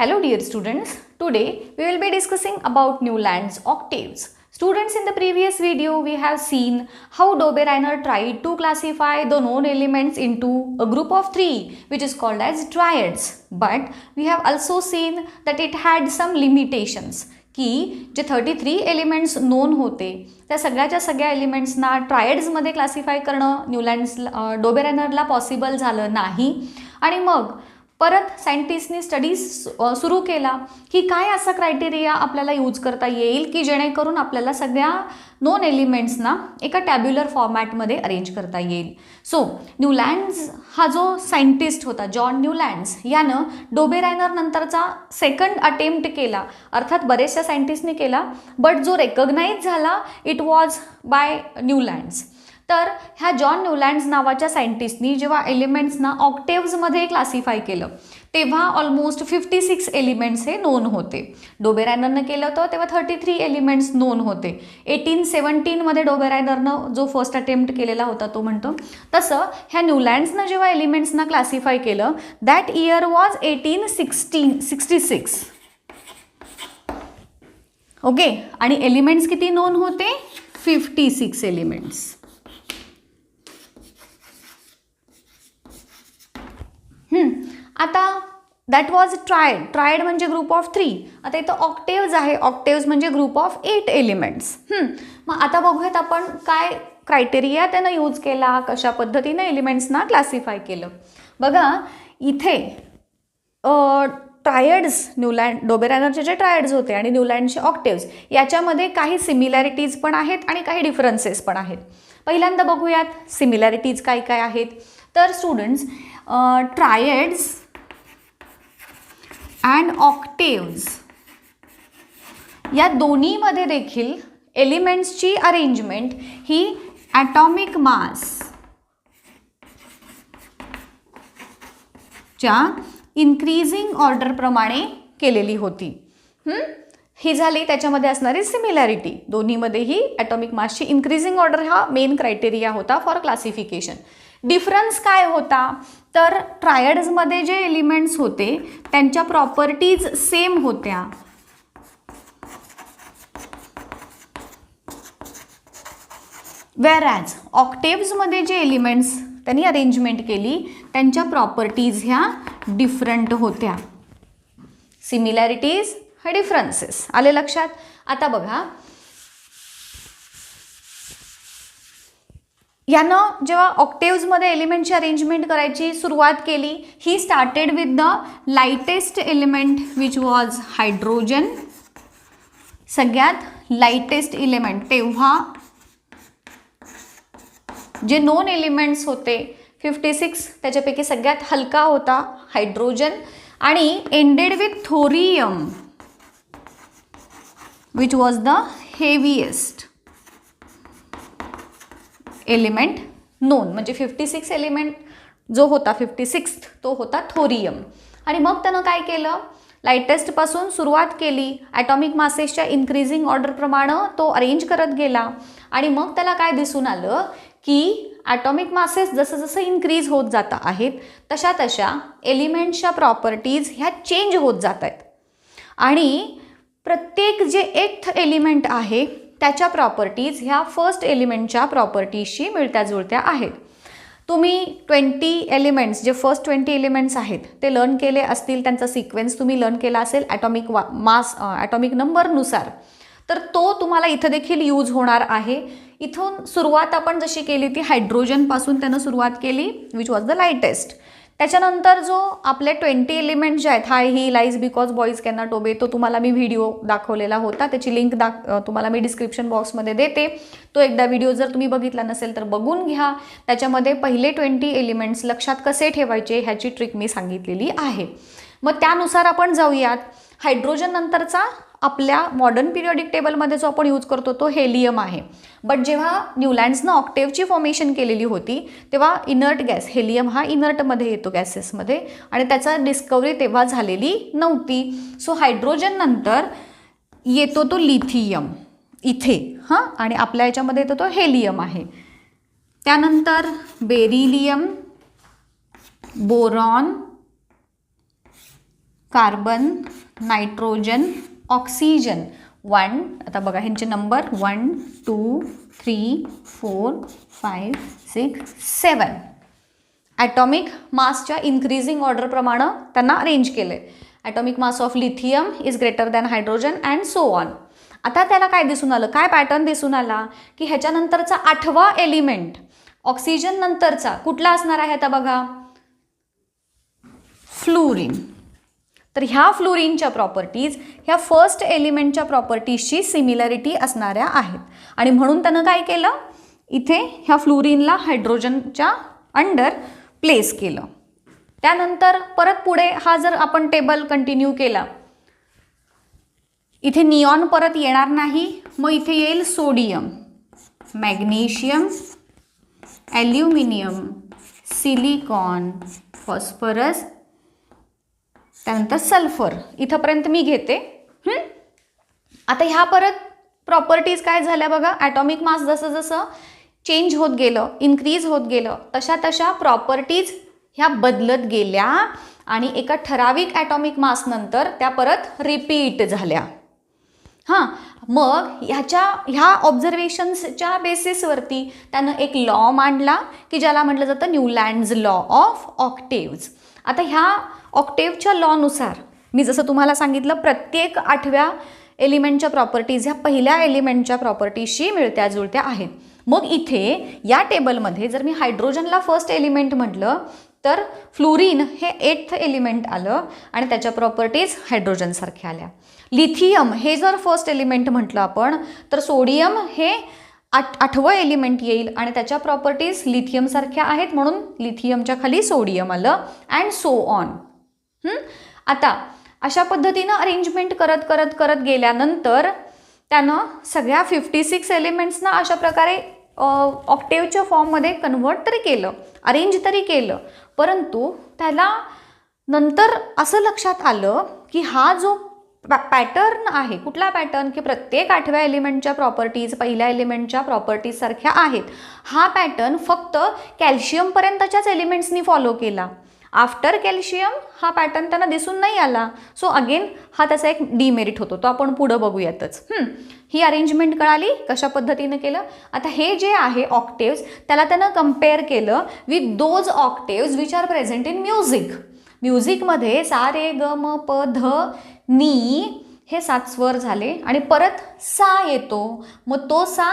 Hello dear students, today we will be discussing about Newland's octaves. Students, in the previous video we have seen how Dobereiner tried to classify the known elements into a group of three which is called as triads. But we have also seen that it had some limitations की जे 33 elements non होते त्या सगळ्याच्या सगळ्या एलिमेंट्सना ट्रायड्समध्ये classify करणं Newlands डोबेरेनरला possible झालं नाही. आणि मग परत सायंटिस्टनी स्टडीज सुरू केला की काय असा क्रायटेरिया आपल्याला यूज करता येईल की जेणेकरून आपल्याला सगळ्या नोन एलिमेंट्सना एका टॅब्युलर फॉर्मॅटमध्ये अरेंज करता येईल. सो न्यूलँड्स हा जो सायंटिस्ट होता जॉन न्यूलँड्स यानं डोबेरेनर नंतरचा सेकंड अटेम्प्ट केला. अर्थात बरेचशा सायंटिस्टने केला बट जो रेकग्नाइज झाला इट वॉज बाय न्यूलँड्स. तर ह्या जॉन न्यूलँड्स नावाच्या सायंटिस्टनी जेव्हा एलिमेंट्सना ऑक्टेव्समध्ये क्लासिफाय केलं तेव्हा ऑलमोस्ट 56 एलिमेंट्स हे नोन होते. डोबेरेनरनं केलं होतं तेव्हा 33 एलिमेंट्स नोन होते. 1817मध्ये डोबेरेनरनं जो फर्स्ट अटेम्प्ट केलेला होता तो म्हणतो तसं ह्या न्यूलँड्सनं जेव्हा एलिमेंट्सना क्लासिफाय केलं दॅट इयर वॉज 1866. ओके, आणि एलिमेंट्स किती नोन होते? 56 एलिमेंट्स. आता दॅट वॉज ट्रायड म्हणजे ग्रुप ऑफ 3. आता इथं ऑक्टेव्ज आहे, ऑक्टेव्ज म्हणजे ग्रुप ऑफ 8 एलिमेंट्स. मग आता बघूयात आपण काय क्रायटेरिया त्यानं यूज केला, कशा पद्धतीनं एलिमेंट्सना क्लासिफाय केलं. बघा इथे ट्रायड्स डोबेरेनरचे जे ट्रायड्स होते आणि न्यूलँडचे ऑक्टेव्ज याच्यामध्ये काही सिमिलॅरिटीज पण आहेत आणि काही डिफरन्सेस पण आहेत. पहिल्यांदा बघूयात सिमिलॅरिटीज काय काय आहेत. तर स्टुडंट्स ट्रायड्स अँड ऑक्टेव्ज या दोन्हीमध्ये देखील एलिमेंट्सची अरेंजमेंट ही ॲटॉमिक मास च्या इन्क्रीजिंग ऑर्डरप्रमाणे केलेली होती. ही झाली त्याच्यामध्ये असणारी सिमिलॅरिटी. दोन्हीमध्येही ॲटॉमिक मासची इन्क्रीजिंग ऑर्डर हा मेन क्रायटेरिया होता फॉर क्लासिफिकेशन. डिफरन्स काय होता? तर ट्रायड्समध्ये जे एलिमेंट्स होते त्यांच्या प्रॉपर्टीज सेम होत्या. व्हेअरॅज ऑक्टेव्समध्ये जे एलिमेंट्स त्यांनी अरेंजमेंट केली त्यांच्या प्रॉपर्टीज ह्या डिफरंट होत्या. सिमिलॅरिटीज हे डिफरन्सेस आले लक्षात. आता बघा यानं जेव्हा ऑक्टेव्समध्ये एलिमेंटची अरेंजमेंट करायची सुरुवात केली he started with the lightest element which was hydrogen. सगळ्यात लाइटेस्ट एलिमेंट तेव्हा जे नोन एलिमेंट्स होते 56 त्याच्यापैकी सगळ्यात हलका होता हायड्रोजन. आणि ended with thorium which was the heaviest element non. म्हणजे 56 एलिमेंट जो होता 56 तो होता थोरियम. आणि मग त्यानं काय केलं? लाइटेस्टपासून सुरुवात केली, ॲटॉमिक मासेसच्या इन्क्रीजिंग ऑर्डरप्रमाणे तो अरेंज करत गेला. आणि मग त्याला काय दिसून आलं की ॲटॉमिक मासेस जसं जसं इन्क्रीज होत जात आहेत तशा तशा एलिमेंट्सच्या प्रॉपर्टीज ह्या चेंज होत जात आहेत. आणि प्रत्येक जे 8th एलिमेंट आहे त्याच्या प्रॉपर्टीज ह्या फर्स्ट एलिमेंटच्या प्रॉपर्टीजशी मिळत्या जुळत्या आहेत. तुम्ही 20 एलिमेंट्स जे फर्स्ट 20 एलिमेंट्स आहेत ते लर्न केले असतील, त्यांचा सिक्वेन्स तुम्ही लर्न केला असेल ॲटॉमिक मास ॲटॉमिक नंबरनुसार, तर तो तुम्हाला इथं देखील यूज होणार आहे. इथून सुरुवात आपण जशी केली ती हायड्रोजनपासून त्यानं सुरुवात केली विच वॉज द लाइटेस्ट. त्याच्यानंतर जो आपले 20 एलिमेंट्स जे आहेत हाय ही लाईज बिकॉज बॉईज कॅनॉट ओबे तो तुम्हाला मी व्हिडिओ दाखवलेला होता. त्याची लिंक तुम्हाला मी डिस्क्रिप्शन बॉक्समध्ये देते. तो एकदा व्हिडिओ जर तुम्ही बघितला नसेल तर बघून घ्या. त्याच्यामध्ये पहिले 20 एलिमेंट्स लक्षात कसे ठेवायचे ह्याची ट्रिक मी सांगितलेली आहे. मग त्यानुसार आपण जाऊयात. हायड्रोजन नंतरचा आपल्या मॉडर्न पिरियडिक टेबलमध्ये जो आपण यूज करतो तो हेलियम आहे. बट जेव्हा न्यूलँड्सनं ऑक्टेव्हची फॉर्मेशन केलेली होती तेव्हा इनर्ट गॅस हेलियम हा इनर्टमध्ये येतो गॅसेसमध्ये आणि त्याचा डिस्कवरी तेव्हा झालेली नव्हती. सो हायड्रोजन नंतर येतो तो लिथियम इथे आणि आपल्या याच्यामध्ये येतो तो हेलियम आहे. त्यानंतर beryllium, boron, carbon, nitrogen, oxygen 1, आता बघा ह्यांचे नंबर 1 2 3 4 5 6 7 ॲटॉमिक मासच्या इन्क्रीजिंग ऑर्डरप्रमाणे त्यांना अरेंज केले. Atomic mass of lithium is greater than hydrogen and so on. आता त्याला काय दिसून आलं, काय पॅटर्न दिसून आला की ह्याच्यानंतरचा 8वा एलिमेंट ऑक्सिजन नंतरचा कुठला असणार आहे आता बघा, फ्लोरीन. तर ह्या फ्लोरीनच्या प्रॉपर्टीज ह्या फर्स्ट एलिमेंटच्या प्रॉपर्टीजशी सिमिलरिटी असणाऱ्या आहेत आणि म्हणून त्यानं काय केलं, इथे ह्या फ्लोरीनला हायड्रोजनच्या अंडर प्लेस केलं. त्यानंतर परत पुढे हा जर आपण टेबल कंटिन्यू केला, इथे निऑन परत येणार नाही, मग इथे येईल sodium, magnesium, aluminium, silicon, phosphorus, त्यानंतर सल्फर. इथंपर्यंत मी घेते. आता ह्या परत प्रॉपर्टीज काय झाल्या बघा, ॲटॉमिक मास जसं जसं चेंज होत गेलं, इन्क्रीज होत गेलं, तशा तशा प्रॉपर्टीज ह्या बदलत गेल्या आणि एका ठराविक ॲटॉमिक मासनंतर त्या परत रिपीट झाल्या. हां, मग ह्या ऑब्झर्वेशन्सच्या बेसिसवरती त्यानं एक लॉ मांडला की ज्याला म्हटलं जातं न्यूलँड्स लॉ ऑफ ऑक्टेव्ज. आता ह्या ऑक्टेव्हच्या लॉनुसार मी जसं तुम्हाला सांगितलं, प्रत्येक 8व्या एलिमेंटच्या प्रॉपर्टीज ह्या पहिल्या एलिमेंटच्या प्रॉपर्टीजशी मिळत्या जुळत्या आहेत. मग इथे या टेबलमध्ये जर मी हायड्रोजनला फर्स्ट एलिमेंट म्हटलं तर फ्लोरीन हे 8th एलिमेंट आलं आणि त्याच्या प्रॉपर्टीज हायड्रोजनसारख्या आल्या. लिथियम हे जर फर्स्ट एलिमेंट म्हटलं आपण तर सोडियम हे 8वं एलिमेंट येईल आणि त्याच्या प्रॉपर्टीज लिथियमसारख्या आहेत म्हणून लिथियमच्या खाली सोडियम आलं अँड सो ऑन. आता अशा पद्धतीनं अरेंजमेंट करत करत करत गेल्यानंतर त्यानं सगळ्या 56 एलिमेंट्सना अशा प्रकारे ऑक्टेव्हच्या फॉर्ममध्ये कन्वर्ट तरी केलं, अरेंज तरी केलं. परंतु त्याला नंतर असं लक्षात आलं की हा जो पॅटर्न आहे, कुठला पॅटर्न की प्रत्येक 8व्या एलिमेंटच्या प्रॉपर्टीज पहिल्या एलिमेंटच्या प्रॉपर्टीज सारख्या आहेत, हा पॅटर्न फक्त कॅल्शियमपर्यंतच्याच एलिमेंट्सनी फॉलो केला. आफ्टर कॅल्शियम हा पॅटर्न त्यांना दिसून नाही आला. सो अगेन हा त्याचा एक डिमेरिट होतो, तो आपण पुढं बघूयातच. ही अरेंजमेंट कळाली कशा पद्धतीनं केलं. आता हे जे आहे ऑक्टेव्ज त्याला त्यानं कम्पेअर केलं with those octaves which are present in music. म्युझिकमध्ये सा रे ग म प ध नी हे 7 स्वर झाले आणि परत सा येतो, मग तो सा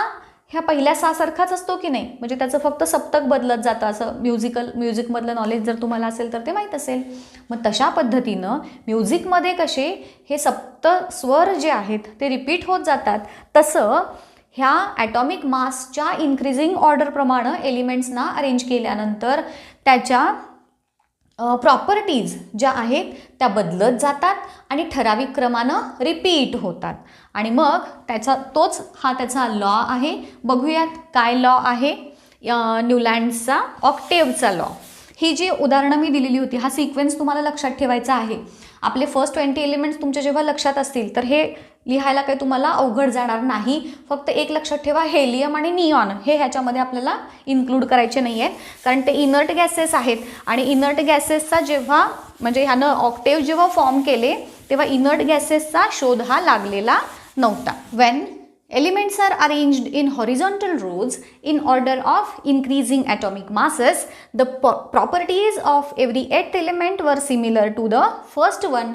ह्या पहिल्या सासारखाच असतो की नाही, म्हणजे त्याचं फक्त सप्तक बदलत जातं. असं म्युझिकमधलं नॉलेज जर तुम्हाला असेल तर ते माहीत असेल. मग तशा पद्धतीनं म्युझिकमध्ये कसे हे सप्त स्वर जे आहेत ते रिपीट होत जातात, तसं ह्या ॲटॉमिक मासच्या इन्क्रीजिंग ऑर्डरप्रमाणे एलिमेंट्सना अरेंज केल्यानंतर त्याच्या प्रॉपर्टीज ज्या आहेत त्या बदलत जातात आणि ठराविक क्रमानं रिपीट होतात. आणि मग त्याचा लॉ आहे. बघूयात काय लॉ आहे न्यूलँड्सचा ऑक्टेव्हचा लॉ. ही जी उदाहरणं मी दिलेली होती, हा सिक्वेन्स तुम्हाला लक्षात ठेवायचा आहे. आपले फर्स्ट 20 एलिमेंट्स तुमच्या जेव्हा लक्षात असतील तर हे लिहायला काही तुम्हाला अवघड जाणार नाही. फक्त एक लक्षात ठेवा, हेलियम आणि निऑन हे ह्याच्यामध्ये आपल्याला इन्क्लूड करायचे नाही आहेत, कारण ते इनर्ट गॅसेस आहेत आणि इनर्ट गॅसेसचा जेव्हा म्हणजे ह्यानं ऑक्टेव्ह जेव्हा फॉर्म केले तेव्हा इनर्ट गॅसेसचा शोध हा लागलेला नव्हता. Wien elements are arranged in horizontal rows in order of increasing atomic masses, the properties of every 8th element were similar to the first one.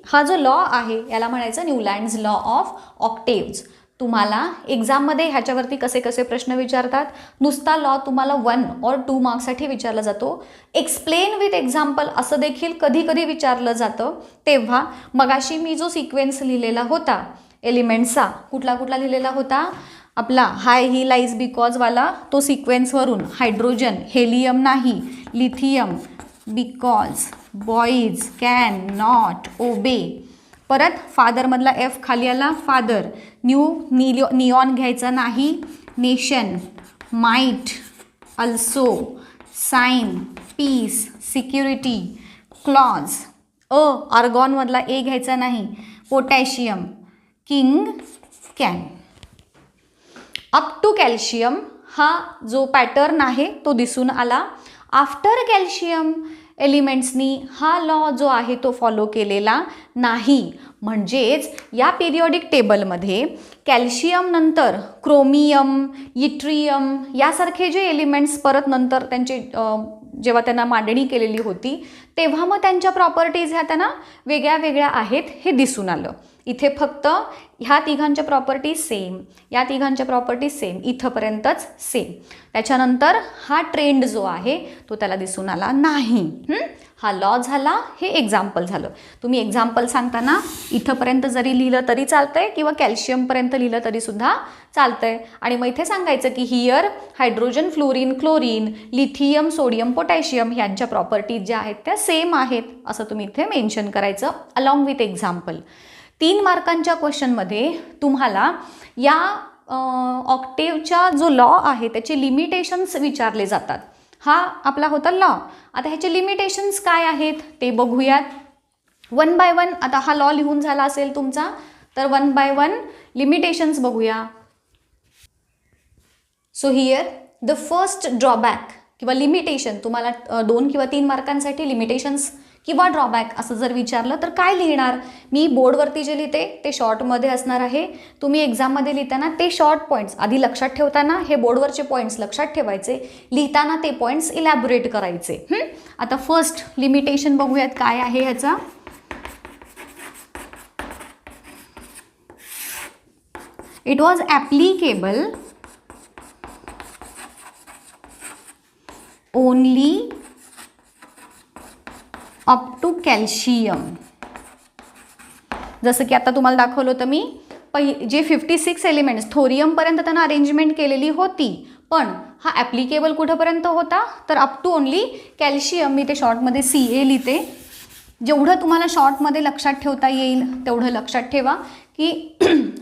हा जो लॉ आहे याला म्हणायचं न्यूलँड्स लॉ ऑफ ऑक्टेव्ज. तुम्हाला एक्झाममध्ये ह्याच्यावरती कसे कसे प्रश्न विचारतात, नुसता लॉ तुम्हाला 1 or 2 मार्क्ससाठी विचारला जातो. एक्सप्लेन विथ एक्झाम्पल असं देखील कधी कधी विचारलं जातं. तेव्हा मगाशी मी जो सिक्वेन्स लिहिलेला होता एलिमेंट्सचा, कुठला कुठला लिहिलेला होता आपला हाय ही लाईज बिकॉजवाला, तो सिक्वेन्सवरून हायड्रोजन, हेलियम नाही, lithium, because, boys, can, not, obey, परत फादरमधला एफ खाली आला फादर, निऑन घ्यायचा नाही, nation, might, also, sign, peace, security, clause, आर्गॉनमधला ए घ्यायचा नाही, potassium, king, can. Up to calcium हा जो पॅटर्न आहे तो दिसून आला. आफ्टर कॅल्शियम एलिमेंट्सनी हा लॉ जो आहे तो फॉलो केलेला नाही. म्हणजेच या पिरियोडिक टेबलमध्ये कॅल्शियम नंतर क्रोमियम, इट्रियम यासारखे जे एलिमेंट्स परत नंतर त्यांचे जेव्हा त्यांना मांडणी केलेली होती तेव्हा मग त्यांच्या प्रॉपर्टीज ह्या त्यांना वेगळ्या वेगळ्या आहेत हे दिसून आलं. इथे फक्त ह्या तिघांच्या प्रॉपर्टीज सेम, या तिघांच्या प्रॉपर्टीज सेम, इथंपर्यंतच सेम. त्याच्यानंतर हा ट्रेंड जो आहे तो त्याला दिसून आला नाही. हा लॉ झाला, हे एक्झाम्पल झालं. तुम्ही एक्झाम्पल सांगताना इथंपर्यंत जरी लिहिलं तरी चालतंय किंवा कॅल्शियमपर्यंत लिहिलं तरी सुद्धा चालतंय. आणि मग इथे सांगायचं की here hydrogen, fluorine, chlorine, lithium, sodium, potassium यांच्या प्रॉपर्टीज ज्या आहेत त्या सेम आहेत असं तुम्ही इथे मेन्शन करायचं अलॉंग विथ एक्झाम्पल. 3 मार्कांच्या क्वेश्चनमध्ये तुम्हाला या ऑक्टेवचा जो लॉ आहे त्याचे लिमिटेशन्स विचारले जातात. हा आपला होता लॉ. आता ह्याचे लिमिटेशन्स काय आहेत ते बघूयात. 1 बाय 1 आता हा लॉ लिहून झाला असेल तुमचा, तर 1 बाय 1 लिमिटेशन्स बघूया. So here the first drawback किंवा लिमिटेशन, तुम्हाला 2 किंवा 3 मार्कांसाठी लिमिटेशन्स किंवा ड्रॉबॅक असं जर विचारलं तर काय लिहिणार? मी बोर्डवरती जे लिहिते ते शॉर्टमध्ये असणार आहे. तुम्ही एक्झाममध्ये लिहिताना ते शॉर्ट पॉईंट्स आधी लक्षात ठेवताना हे बोर्डवरचे पॉईंट्स लक्षात ठेवायचे, लिहिताना ते पॉईंट्स इलॅबोरेट करायचे. आता फर्स्ट लिमिटेशन बघूयात काय आहे ह्याचा. It was applicable only up to calcium. जसं की आता तुम्हाला दाखवलं होतं मी, जे 56 एलिमेंट्स थोरियमपर्यंत त्यांना अरेंजमेंट केलेली होती, पण हा ॲप्लिकेबल कुठंपर्यंत होता तर अप टू ओनली कॅल्शियम. मी ते शॉर्टमध्ये CA लिहिते. जेवढं तुम्हाला शॉर्टमध्ये लक्षात ठेवता येईल तेवढं लक्षात ठेवा की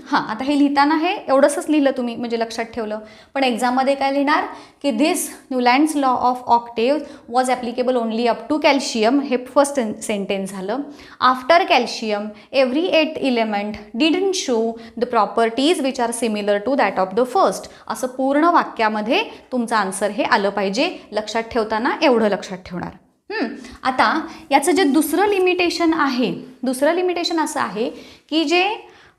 हां आता हे लिहिताना हे एवढंच लिहिलं तुम्ही म्हणजे लक्षात ठेवलं, पण एक्झाममध्ये काय लिहिणार की this Newlands law of octave was applicable only up to calcium. हे फर्स्ट सेंटेन्स झालं. After calcium every 8 element didn't show the properties which are similar to that of the first. असं पूर्ण वाक्यामध्ये तुमचं आन्सर हे आलं पाहिजे. लक्षात ठेवताना एवढं लक्षात ठेवणार. आता याचं जे दुसरं लिमिटेशन आहे, दुसरं लिमिटेशन असं आहे की जे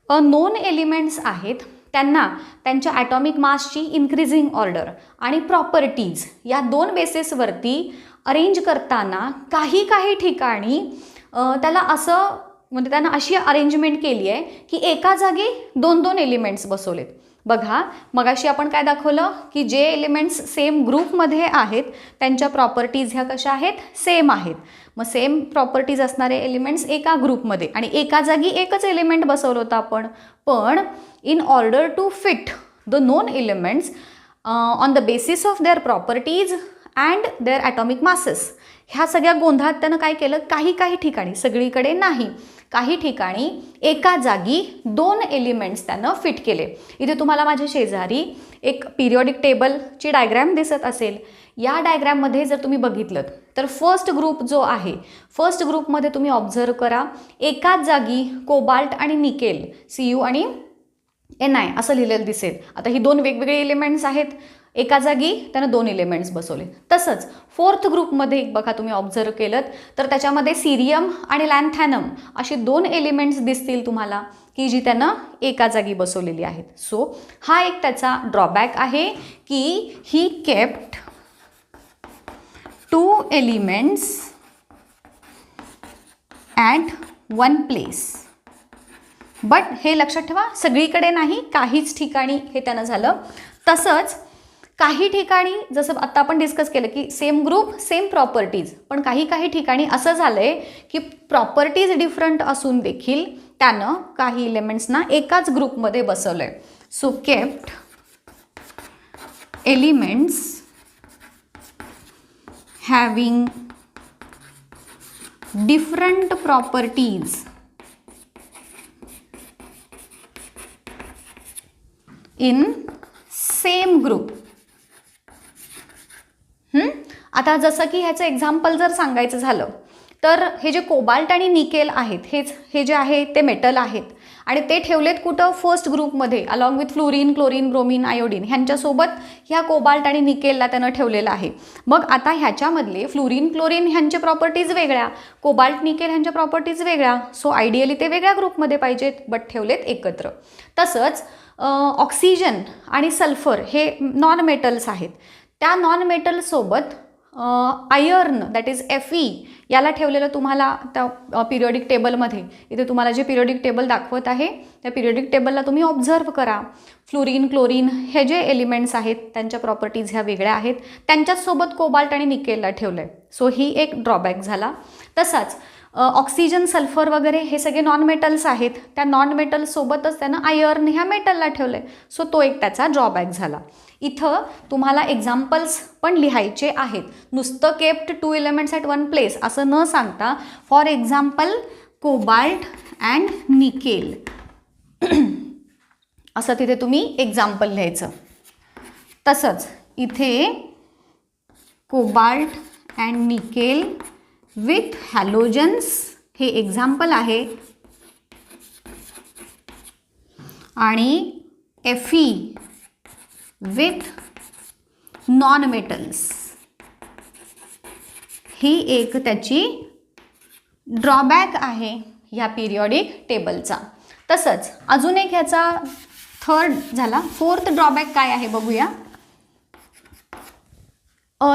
नोन एलिमेंट्स आहेत त्यांना त्यांच्या ॲटॉमिक मासची इन्क्रीजिंग ऑर्डर आणि प्रॉपर्टीज या 2 बेसिसवरती अरेंज करताना काही काही ठिकाणी त्याला असं म्हणजे त्यांना अशी अरेंजमेंट केली आहे की एका जागी 2-2 एलिमेंट्स बसवलेत. बघा मगाशी आपण काय दाखवलं की जे एलिमेंट्स सेम ग्रुपमध्ये आहेत त्यांच्या प्रॉपर्टीज ह्या कशा आहेत, सेम आहेत. मग सेम प्रॉपर्टीज असणारे एलिमेंट्स एका ग्रुपमध्ये आणि एका जागी एकच एलिमेंट बसवलं होतं आपण. पण in order to fit the known elements on the basis of their properties and their atomic masses, ह्या सगळ्या गोंधळात त्यानं काय केलं, काही काही ठिकाणी, सगळीकडे नाही, काही ठिकाणी एका जागी 2 एलिमेंट्स त्यानं फिट केले. इथे तुम्हाला माझ्या शेजारी एक पिरियोडिक टेबलची डायग्रॅम दिसत असेल. या डायग्रॅममध्ये जर तुम्ही बघितलं तर फर्स्ट ग्रुप जो आहे, फर्स्ट ग्रुपमध्ये तुम्ही ऑब्झर्व करा एकाच जागी कोबाल्ट आणि निकेल Cu आणि Ni असं लिहिलेलं दिसेल. आता ही 2 वेगवेगळे एलिमेंट्स आहेत, एका जागी त्यानं 2 एलिमेंट्स बसवले. तसंच फोर्थ ग्रुपमध्ये बघा तुम्ही ऑब्झर्व केलं तर त्याच्यामध्ये सीरियम आणि लॅन्थॅनम अशी 2 एलिमेंट्स दिसतील तुम्हाला की जी त्यानं एका जागी बसवलेली आहेत. सो हा एक त्याचा ड्रॉबॅक आहे की he kept 2 elements at 1 place. But हे लक्षात ठेवा सगळीकडे नाही, काहीच ठिकाणी हे त्यानं झालं. तसंच काही ठिकाणी जसं आत्ता आपण डिस्कस केलं की सेम ग्रुप सेम प्रॉपर्टीज, पण काही काही ठिकाणी असं झालं आहे की प्रॉपर्टीज डिफरंट असून देखील त्यानं काही एलिमेंट्सना एकाच ग्रुपमध्ये बसवलं आहे. So kept elements having different properties in same group. आता जसं की ह्याचं एक्झाम्पल जर सांगायचं झालं तर हे जे कोबाल्ट आणि निकेल आहेत हे जे आहे ते मेटल आहेत आणि ते ठेवलेत कुठं, फर्स्ट ग्रुपमध्ये along with fluorine, chlorine, bromine, iodine ह्यांच्यासोबत ह्या कोबाल्ट आणि निकेलला त्यानं ठेवलेलं आहे. मग आता ह्याच्यामधले फ्लोरीन, क्लोरीन ह्यांच्या प्रॉपर्टीज वेगळ्या, कोबाल्ट, निकेल ह्यांच्या प्रॉपर्टीज वेगळ्या. सो आयडियली ते वेगळ्या ग्रुपमध्ये पाहिजेत, बट ठेवलेत एकत्र. तसंच ऑक्सिजन आणि सल्फर हे नॉन मेटल्स आहेत. त्या नॉन मेटलसोबत आयर्न दॅट इज Fe याला ठेवलेलं तुम्हाला त्या पिरियॉडिक टेबलमध्ये, इथे तुम्हाला जे पिरियॉडिक टेबल दाखवत आहे त्या पिरियॉडिक टेबलला तुम्ही ऑब्झर्व करा. फ्लोरीन, क्लोरीन हे जे एलिमेंट्स आहेत त्यांच्या प्रॉपर्टीज ह्या वेगळ्या आहेत, त्यांच्याचसोबत कोबाल्ट आणि निकेलला ठेवलं आहे. सो ही एक ड्रॉबॅक झाला. तसाच ऑक्सिजन, सल्फर वगैरे हे सगळे नॉन मेटल्स आहेत, त्या नॉन मेटल्ससोबतच त्यानं आयर्न ह्या मेटलला ठेवलं आहे. सो तो एक त्याचा ड्रॉबॅक झाला. इथं तुम्हाला एक्झाम्पल्स पण लिहायचे आहेत. नुसतं केप्ट 2 एलिमेंट्स ॲट 1 प्लेस असं न सांगता, for example cobalt and nickel असं तिथे तुम्ही एक्झाम्पल लिहायचं. तसंच इथे cobalt and nickel with halogens हे एक्झाम्पल आहे, आणि Fe विथ नॉन मेटल्स ही एक त्याची ड्रॉबॅक आहे ह्या पिरियॉडिक टेबलचा. तसंच अजून एक ह्याचा थर्ड झाला. फोर्थ ड्रॉबॅक काय आहे बघूया.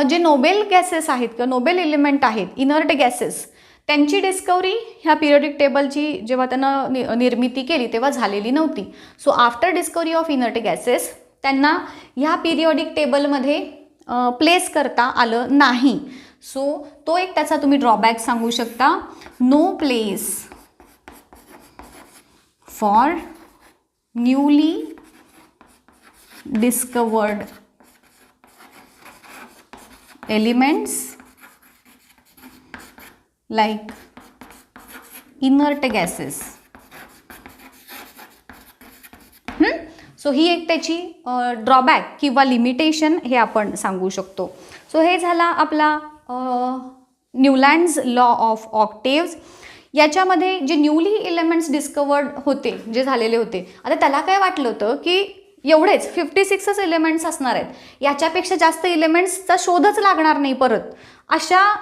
जे नोबेल गॅसेस आहेत किंवा नोबेल एलिमेंट आहेत, इनर्ट गॅसेस, त्यांची डिस्कवरी ह्या पिरियॉडिक टेबलची जेव्हा त्यानं निर्मिती केली तेव्हा झालेली नव्हती. So after discovery of inert gases त्यांना ह्या पिरियॉडिक टेबलमध्ये प्लेस करता आलं नाही. सो तो एक त्याचा तुम्ही ड्रॉबॅक सांगू शकता. No place for newly discovered elements like inert gases. So ही एक त्याची ड्रॉबॅक किंवा लिमिटेशन हे आपण सांगू शकतो. सो हे झाला आपला न्यूलँड्स लॉ ऑफ ऑक्टेव्ज. याच्यामध्ये जे न्यूली एलिमेंट्स डिस्कवर्ड होते, जे झालेले होते, आता त्याला काय वाटलं होतं की एवढेच 56च एलिमेंट्स असणार आहेत, याच्यापेक्षा जास्त एलिमेंट्सचा शोधच लागणार नाही परत, अशा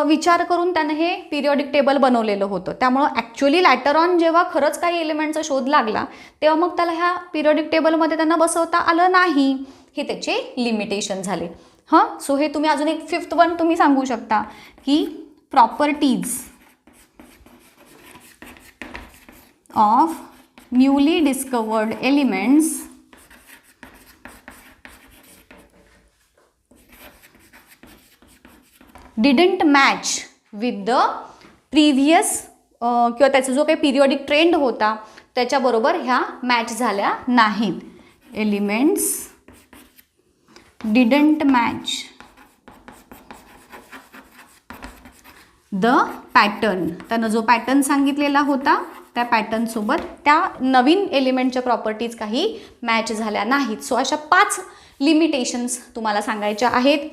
विचार करून त्यानं हे पिरियॉडिक टेबल बनवलेलं होतं. त्यामुळं ॲक्च्युली लॅटर ऑन जेव्हा खरंच काही एलिमेंटचा शोध लागला तेव्हा मग त्याला ह्या पिरियॉडिक टेबलमध्ये त्यांना बसवता आलं नाही. हे त्याचे लिमिटेशन झाले. सो हे तुम्ही अजून एक फिफ्थ वन तुम्ही सांगू शकता की properties of newly discovered elements didn't match with the previous किंवा त्याचा जो काही पिरियॉडिक ट्रेंड होता त्याच्याबरोबर ह्या मॅच झाल्या नाहीत. Elements didn't match the pattern, त्यानं जो पॅटर्न सांगितलेला होता त्या पॅटर्नसोबत त्या नवीन एलिमेंटच्या प्रॉपर्टीज काही मॅच झाल्या नाहीत. सो अशा 5 लिमिटेशन्स तुम्हाला सांगायच्या आहेत.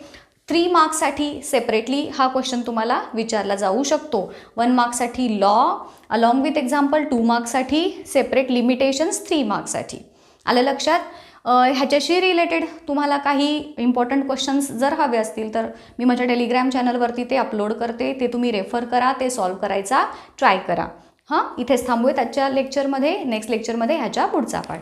3 मार्क्ससाठी सेपरेटली हा क्वेश्चन तुम्हाला विचारला जाऊ शकतो. 1 मार्क्ससाठी लॉ अलॉंग विथ एक्झाम्पल, 2 मार्क्ससाठी सेपरेट लिमिटेशन्स, 3 मार्क्ससाठी. आलं लक्षात? ह्याच्याशी रिलेटेड तुम्हाला काही इम्पॉर्टंट क्वेश्चन्स जर हवे असतील तर मी माझ्या टेलिग्राम चॅनलवरती ते अपलोड करते, ते तुम्ही रेफर करा, ते सॉल्व करायचा ट्राय करा. इथेच थांबूयात आजच्या लेक्चरमध्ये. नेक्स्ट लेक्चरमध्ये ह्याच्या पुढचा पार्ट.